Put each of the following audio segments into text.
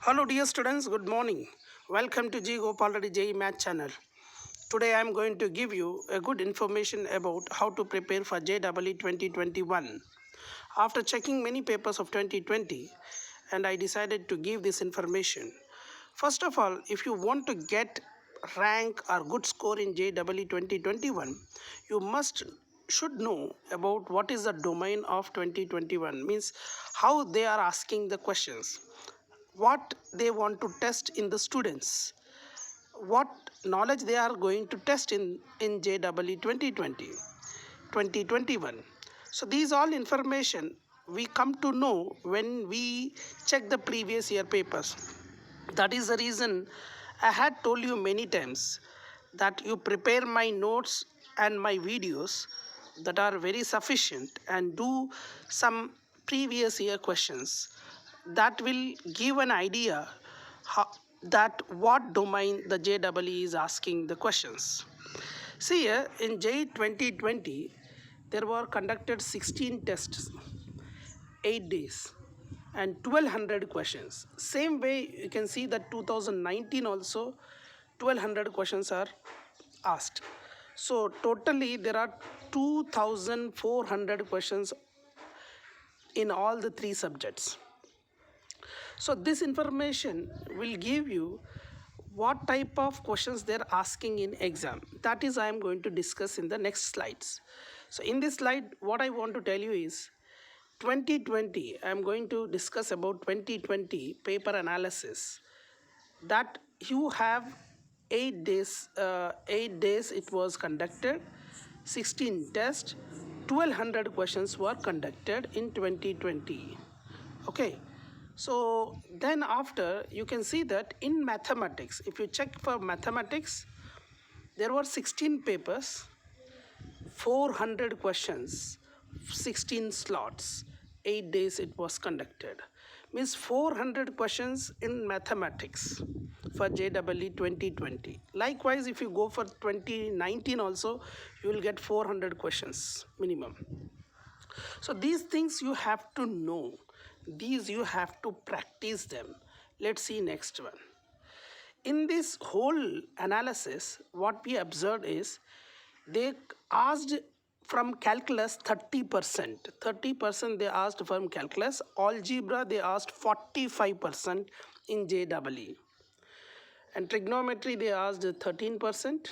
Hello dear students, good morning. Welcome to G Gopal Reddy JEE Math channel. Today I am going to give you a good information about how to prepare for JEE 2021. After checking many papers of 2020 and I decided to give this information. First of all, if you want to get rank or good score in JEE 2021, you should know about what is the domain of 2021, means how they are asking the questions, what they want to test in the students, what knowledge they are going to test in JEE 2021. So these all information we come to know when we check the previous year papers. That is the reason I had told you many times that you prepare my notes and my videos that are very sufficient and do some previous year questions that will give an idea how, that what domain the JEE is asking the questions. See here in JEE 2020 there were conducted 16 tests, 8 days and 1200 questions. Same way you can see that 2019 also 1200 questions are asked. So totally there are 2400 questions in all the three subjects. So this information will give you what type of questions they're asking in exam. That is I am going to discuss in the next slides. So in this slide what I want to tell you is 2020, I am going to discuss about 2020 paper analysis, that you have 8 days, 8 days it was conducted, 16 tests, 1200 questions were conducted in 2020. Okay, so then after you can see that in mathematics, if you check for mathematics, there were 16 papers, 400 questions, 16 slots, 8 days it was conducted. Means 400 questions in mathematics for JEE 2020. Likewise, if you go for 2019 also, you will get 400 questions minimum. So these things you have to know. These you have to practice them. Let's see next one. In this whole analysis, what we observed is they asked from calculus 30%. 30% they asked from calculus. Algebra they asked 45% in JEE. And trigonometry they asked 13%.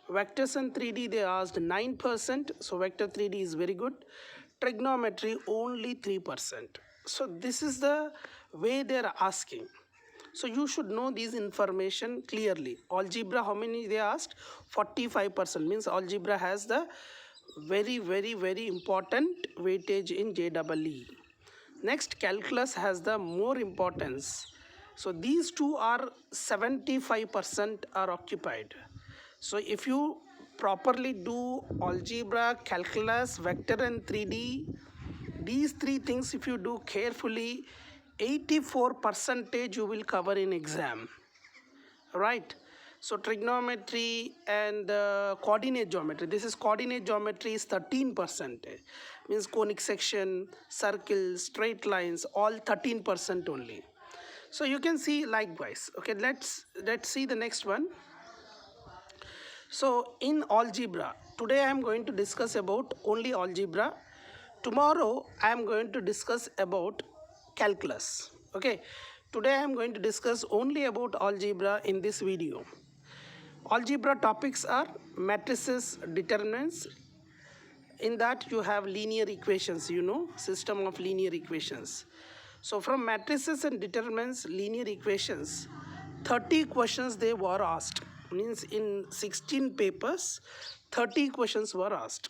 Vectors and 3D they asked 9%. So vector 3D is very good. Trigonometry only 3%. So this is the way they are asking. So you should know these information clearly. Algebra, how many they asked? 45%, means algebra has the very important weightage in JEE. Next, calculus has the more importance. So these two are 75% are occupied. So if you properly do algebra, calculus, vector and 3D, these three things if you do carefully, 84% you will cover in exam, right? So trigonometry and coordinate geometry, this is coordinate geometry is 13%, means conic section, circles, straight lines, all 13% only. So you can see likewise. Okay, let's see the next one. So in algebra, today I am going to discuss about only algebra. Tomorrow I am going to discuss about calculus. Okay, today I am going to discuss only about algebra in this video. Algebra topics are matrices, determinants. In that you have linear equations, you know, system of linear equations. So from matrices and determinants, linear equations, 30 questions they were asked. Means in 16 papers, 30 questions were asked.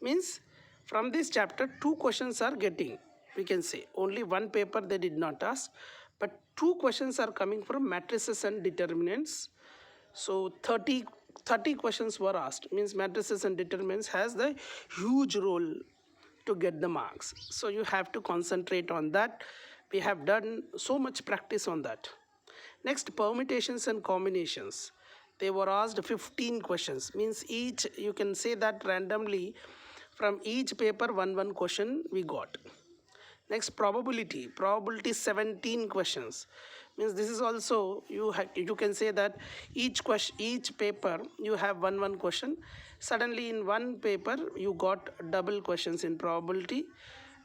Means from this chapter, 2 questions are getting, we can say. Only one paper they did not ask, but 2 questions are coming from matrices and determinants. So 30 questions were asked. Means matrices and determinants has the huge role to get the marks. So you have to concentrate on that. We have done so much practice on that. Next, permutations and combinations. They were asked 15 questions. Means each, you can say that randomly from each paper one question we got. Next, probability. Probability 17 questions. Means this is also you can say that each paper you have one question. Suddenly in one paper you got double questions in probability,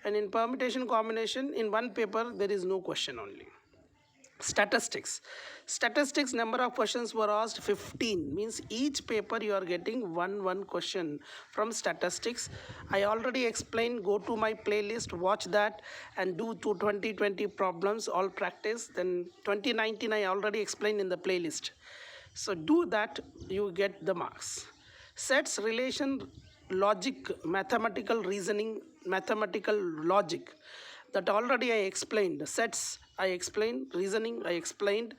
and in permutation combination in one paper there is no question only. Statistics number of questions were asked 15, means each paper you are getting one question from statistics. I already explained, go to my playlist, watch that and do 2020 problems, all practice. Then 2019 I already explained in the playlist, so do that, you get the marks. Sets, relation, logic, mathematical reasoning, mathematical logic, that already I explained. Sets I explained, reasoning I explained,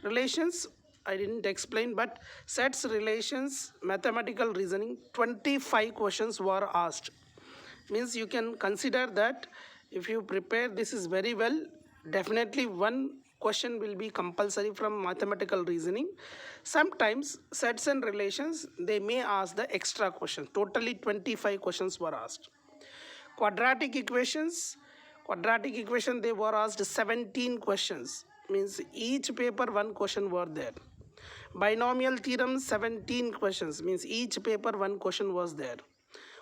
relations I didn't explain, but sets, relations, mathematical reasoning, 25 questions were asked. Means you can consider that if you prepare this is very well, definitely one question will be compulsory from mathematical reasoning. Sometimes sets and relations they may ask the extra question. Totally 25 questions were asked. Quadratic equation they were asked 17 questions, means each paper one question were there. Binomial theorem 17 questions, means each paper one question was there.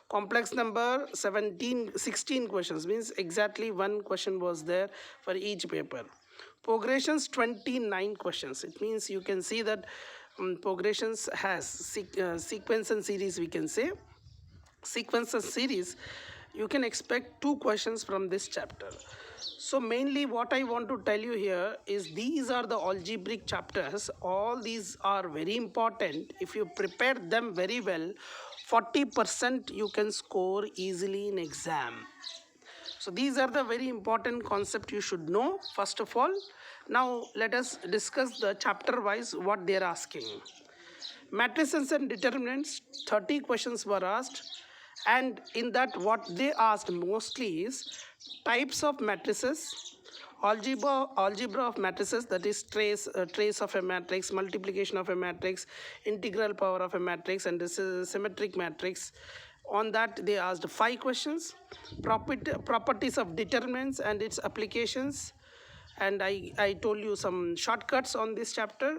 Complex number 16 questions, means exactly one question was there for each paper. Progressions 29 questions. It means you can see that progressions has sequence and series, we can say. Sequence and series, you can expect 2 questions from this chapter. So mainly what I want to tell you here is these are the algebraic chapters. All these are very important. If you prepare them very well, 40% you can score easily in exam. So these are the very important concept you should know first of all. Now let us discuss the chapter wise what they are asking. Matrices and determinants, 30 questions were asked, and in that what they asked mostly is types of matrices, algebra of matrices, that is trace of a matrix, multiplication of a matrix, integral power of a matrix, and this is a symmetric matrix. On that they asked 5 questions. Properties of determinants and its applications, and I told you some shortcuts on this chapter.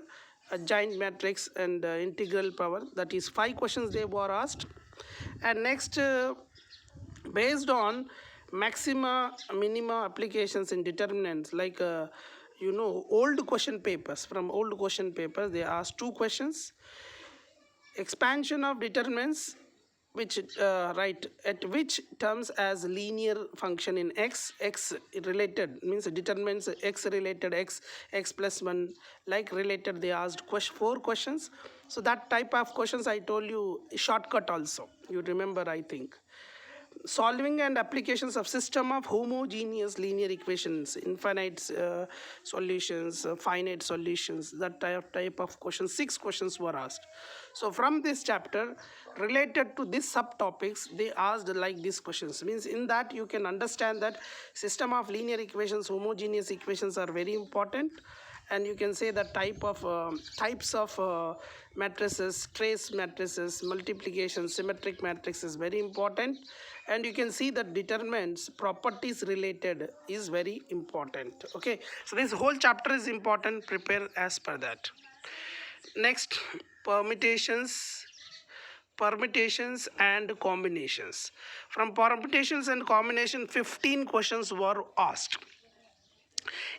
A giant matrix and integral power, that is 5 questions they were asked. And next, based on maxima minima applications in determinants, like old question papers, from old question papers they asked 2 questions. Expansion of determinants, which right at which terms as linear function in x related, means determines x related, x plus 1, like related they asked 4 questions. So that type of questions I told you shortcut also, you remember I think. Solving and applications of system of homogeneous linear equations, infinite solutions, finite solutions, that type of questions, 6 questions were asked. So from this chapter related to these subtopics they asked like these questions, means in that you can understand that system of linear equations, homogeneous equations are very important. And you can say the types of matrices, trace matrices, multiplication, symmetric matrix is very important. And you can see that determinants, properties related is very important. Okay, so this whole chapter is important, prepare as per that. Next, permutations and combinations. From permutations and combination 15 questions were asked.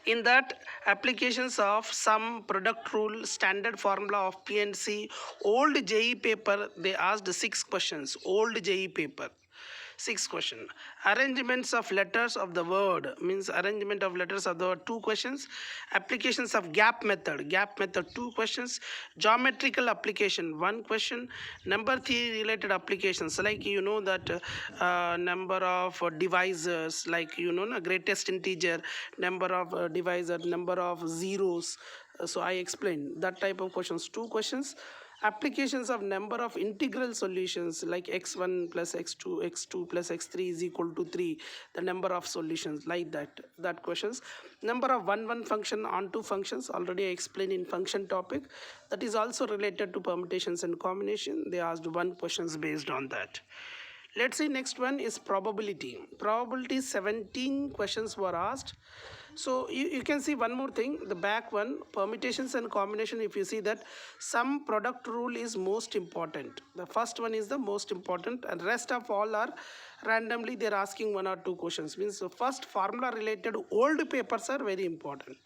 In that, applications of sum, product rule, standard formula of PNC, old JE paper, they asked 6 questions. Old JE paper, 6 question. Arrangements of letters of the word, means arrangement of letters of the word, 2 questions. Applications of gap method 2 questions. Geometrical application, 1 question. Number theory related applications, like that number of divisors, like greatest integer, number of divisor, number of zeros. So I explained that type of questions, 2 questions. Applications of number of integral solutions, like x1 plus x2 plus x3 is equal to 3, the number of solutions, like that questions. Number of one function onto functions, already I explained in function topic, that is also related to permutations and combination. They asked 1 questions based on that. Let's see, next one is probability. Probability 17 questions were asked. So you can see one more thing, the back one, permutations and combination. If you see that some product rule is most important. The first one is the most important and rest of all are randomly they're asking 1 or 2 questions. Means the first formula related old papers are very important.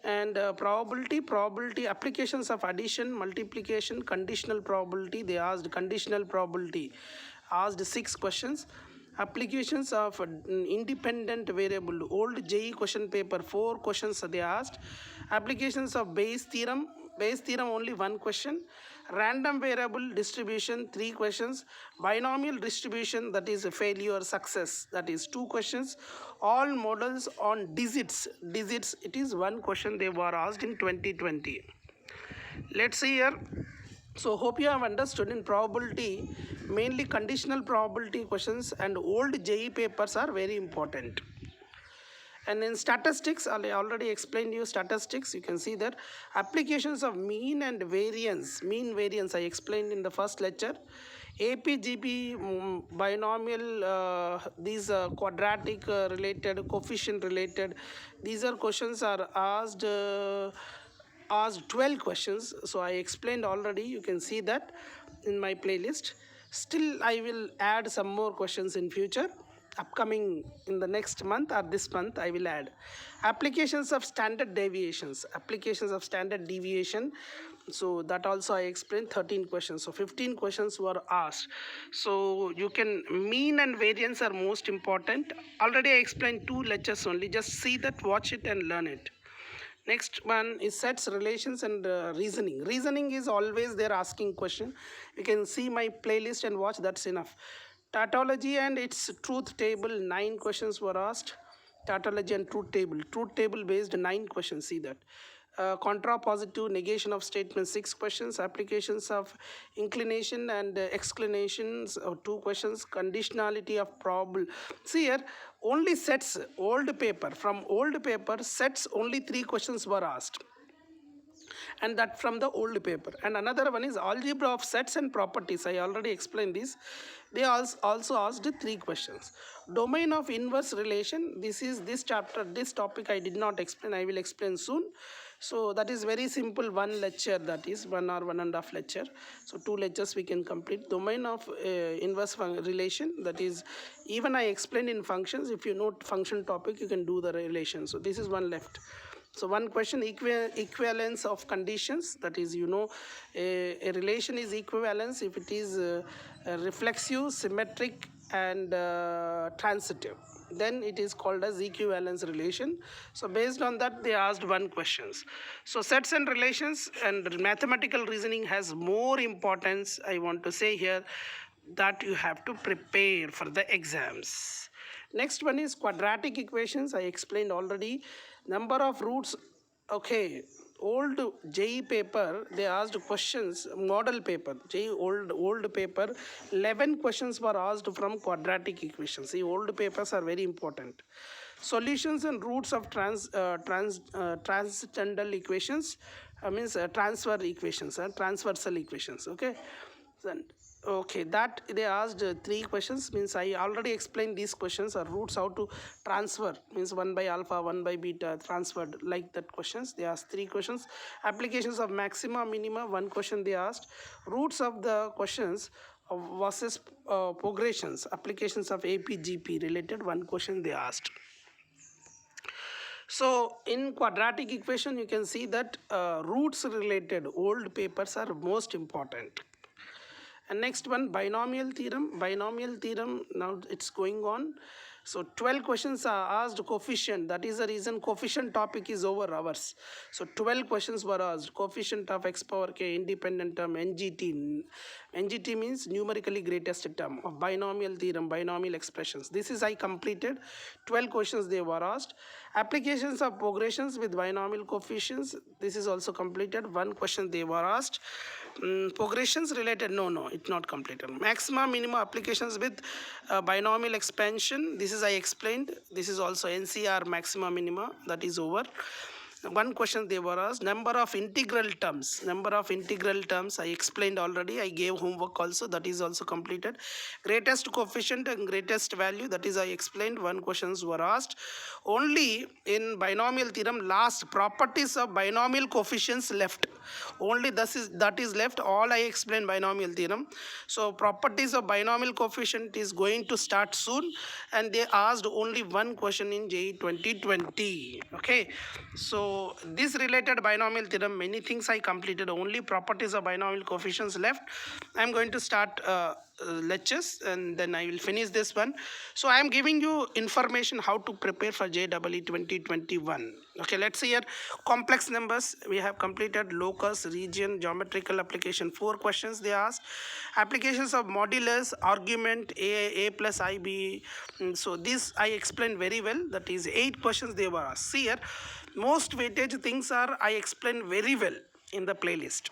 And probability applications of addition, multiplication, conditional probability, they asked conditional probability, asked 6 questions. Applications of independent variable, old JE question paper, 4 questions they asked. Applications of Bayes theorem only 1 question. Random variable distribution 3 questions. Binomial distribution, that is a failure success, that is 2 questions. All models on digits, it is 1 question they were asked in 2020. Let's see here. So hope you have understood, in probability mainly conditional probability questions and old JE papers are very important. And in statistics, I already explained you statistics. You can see that applications of mean and variance, I explained in the first lecture. APGP, binomial, these quadratic related, coefficient related, these are questions are asked 12 questions. So I explained already, you can see that in my playlist. Still I will add some more questions in future, upcoming in the next month or this month I will add. Applications of standard deviation, so that also I explained 13 questions. So 15 questions were asked. So you can, mean and variance are most important. Already I explained 2 lectures only, just see that, watch it and learn it. Next one is sets, relations and reasoning. Reasoning is always they're asking question. You can see my playlist and watch, that's enough. Tautology and its truth table, 9 questions were asked. Tautology and truth table based 9 questions, see that. Contrapositive, negation of statement, 6 questions. Applications of inclination and exclinations, 2 questions. Conditionality of probable, see here only sets, from old paper sets only 3 questions were asked, and that from the old paper. And another one is algebra of sets and properties, I already explained this. They also asked 3 questions. Domain of inverse relation, this chapter, this topic I did not explain, I will explain soon. So that is very simple, 1 lecture, that is 1 or 1.5 lecture. So 2 lectures we can complete. Domain of inverse relation, that is, even I explained in functions. If you know function topic, you can do the relation. So this is 1 left. So 1 question, equivalence of conditions, that is, you know, a relation is equivalence if it is reflexive, symmetric and transitive, then it is called as equivalence relation. So based on that they asked 1 questions. So sets and relations and mathematical reasoning has more importance, I want to say here, that you have to prepare for the exams. Next one is quadratic equations, I explained already. Number of roots, okay, old JE paper, they asked questions, model paper, JE old paper, 11 questions were asked from quadratic equations. See, old papers are very important. Solutions and roots of transcendental equations, means transfer equations, transversal equations, okay. Then, okay, that they asked 3 questions, means I already explained these questions are roots, how to transfer, means 1 by alpha, 1 by beta, transferred, like that questions. They asked 3 questions. Applications of maxima, minima, 1 question they asked. Roots of the questions versus progressions, applications of APGP related, 1 question they asked. So in quadratic equation, you can see that roots related old papers are most important. And next one, binomial theorem. Binomial theorem, now it's going on. So 12 questions are asked. Coefficient, that is the reason coefficient topic is over ours. So 12 questions were asked. Coefficient of x power k, independent term, NGT. NGT means numerically greatest term of binomial theorem, binomial expressions. This is I completed. 12 questions they were asked. Applications of progressions with binomial coefficients. This is also completed. 1 question they were asked. Progressions related, no, it's not completed. Maxima, minima applications with binomial expansion. This is I explained. This is also NCR maxima, minima, that is over. One question they were asked, number of integral terms. Number of integral terms I explained already. I gave homework also, that is also completed. Greatest coefficient and greatest value, that is I explained. One questions were asked. Only in binomial theorem, last properties of binomial coefficients left. Only that is left. All I explained binomial theorem. So properties of binomial coefficient is going to start soon, and they asked only one question in JEE 2020. Okay, so this related binomial theorem, many things I completed. Only properties of binomial coefficients left. I am going to start lectures, and then I will finish this one. So I am giving you information how to prepare for JEE 2021. Okay, let's see here. Complex numbers, we have completed. Locus, region, geometrical application, 4 questions they asked. Applications of modulus, argument, a plus ib. So this I explained very well. That is 8 questions they were asked. See here, most weightage things are I explained very well in the playlist.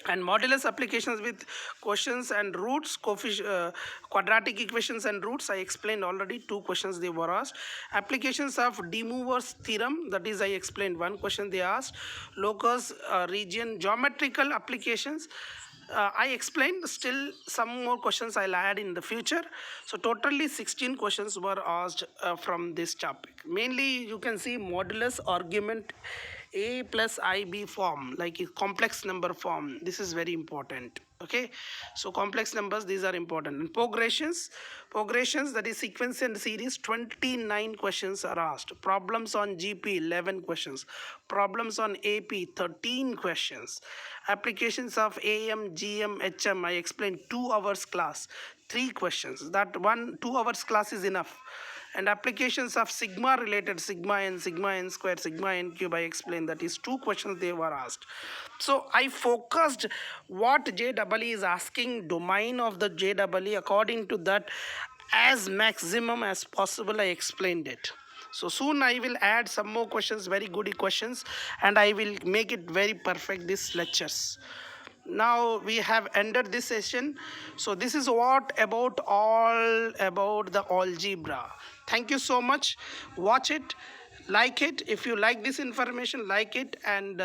And modulus applications with questions and roots, quadratic equations and roots, I explained already. 2 questions they were asked. Applications of De Moivre's theorem, that is I explained 1 question they asked. Locus, region, geometrical applications, I explained. Still some more questions I'll add in the future. So totally 16 questions were asked from this topic. Mainly you can see modulus, argument, a plus ib form, like a complex number form. This is very important. Okay, so complex numbers, these are important. And progressions, that is sequence and series, 29 questions are asked. Problems on GP, 11 questions. Problems on AP, 13 questions. Applications of AM, GM, HM, I explained 2 hours class, 3 questions. That 2 hours class is enough. And applications of sigma related, sigma n square, sigma n cube, I explained, that is 2 questions they were asked. So I focused what JEE is asking, domain of the JEE, according to that, as maximum as possible I explained it. So soon I will add some more questions, very good questions, and I will make it very perfect, these lectures. Now we have ended this session. So this is what all about the algebra. Thank you so much. Watch it, like it. If you like this information, like it and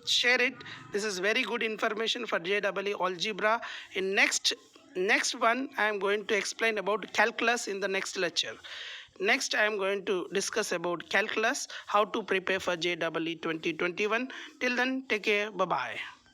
share it. This is very good information for JEE algebra. In next one, I am going to explain about calculus in the next lecture. Next, I am going to discuss about calculus, how to prepare for JEE 2021. Till then, take care. Bye bye.